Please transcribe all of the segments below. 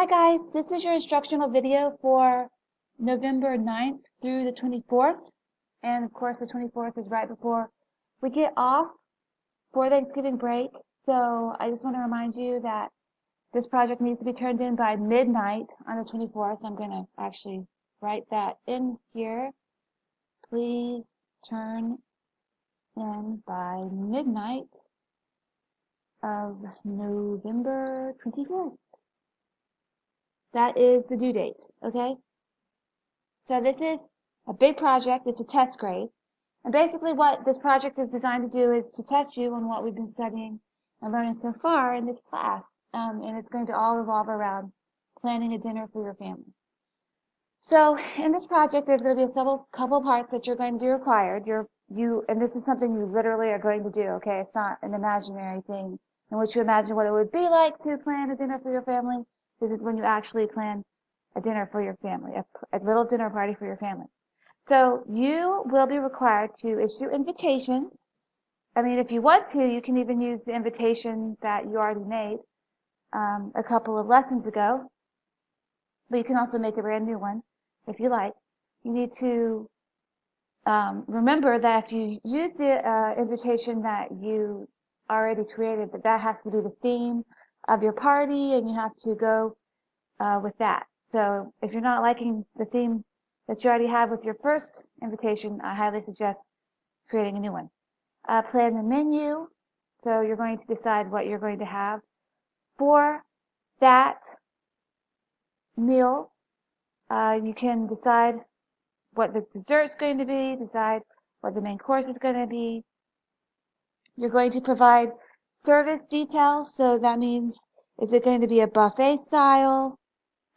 Hi guys, this is your instructional video for November 9th through the 24th. And of course the 24th is right before we get off for Thanksgiving break. So I just want to remind you that this project needs to be turned in by midnight on the 24th. I'm going to actually write that in here. Please turn in by midnight of November 24th. That is the due date, okay? So this is a big project. It's a test grade. And basically what this project is designed to do is to test you on what we've been studying and learning so far in this class. And it's going to all revolve around planning a dinner for your family. So in this project, there's going to be a couple parts that you're going to be required. And this is something you literally are going to do, okay? It's not an imaginary thing in which you imagine what it would be like to plan a dinner for your family. This is when you actually plan a dinner for your family, a little dinner party for your family. So you will be required to issue invitations. I mean, if you want to, you can even use the invitation that you already made a couple of lessons ago. But you can also make a brand new one if you like. You need to remember that if you use the invitation that you already created, that has to be the theme of your party, and you have to go with that. So if you're not liking the theme that you already have with your first invitation, I highly suggest creating a new one. Plan the menu. So you're going to decide what you're going to have for that meal. You can decide what the dessert's going to be, decide what the main course is going to be. You're going to provide service details. So that means, is it going to be a buffet style?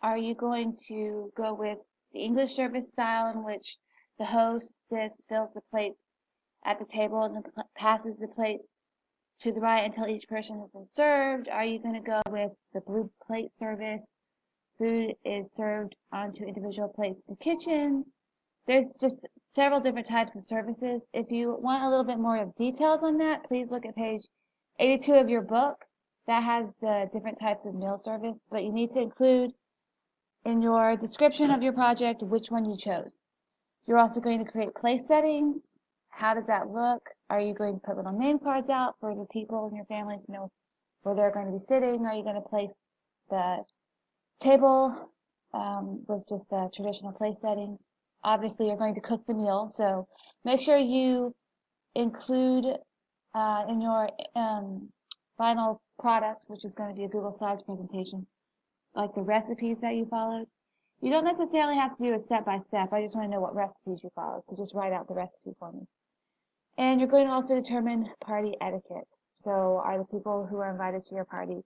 Are you going to go with the English service style in which the hostess fills the plates at the table and then passes the plates to the right until each person has been served? Are you going to go with the blue plate service? Food is served onto individual plates in the kitchen. There's just several different types of services. If you want a little bit more of details on that, please look at page 82 of your book. That has the different types of meal service, but you need to include in your description of your project which one you chose. You're also going to create place settings. How does that look? Are you going to put little name cards out for the people in your family to know where they're going to be sitting? Are you going to place the table with just a traditional place setting? Obviously, you're going to cook the meal, so make sure you include in your final product, which is going to be a Google Slides presentation, like the recipes that you followed. You don't necessarily have to do a step-by-step. I just want to know what recipes you followed, so just write out the recipe for me. And you're going to also determine party etiquette. So are the people who are invited to your party,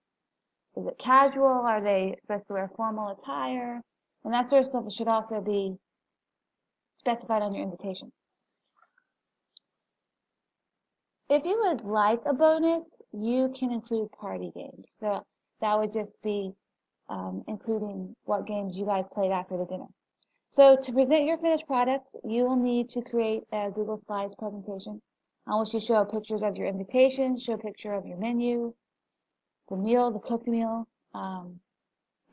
is it casual? Are they supposed to wear formal attire? And that sort of stuff should also be specified on your invitation. If you would like a bonus, you can include party games. So that would just be including what games you guys played after the dinner. So to present your finished product, you will need to create a Google Slides presentation on which you show pictures of your invitation, show a picture of your menu, the meal, the cooked meal,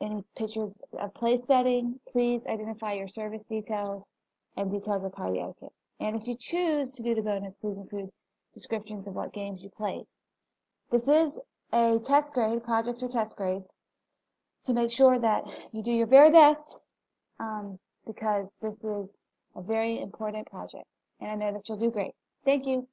any pictures of place setting. Please identify your service details and details of party etiquette. And if you choose to do the bonus, please include descriptions of what games you played. This is a test grade. Projects are test grades to make sure that you do your very best because this is a very important project. And I know that you'll do great. Thank you.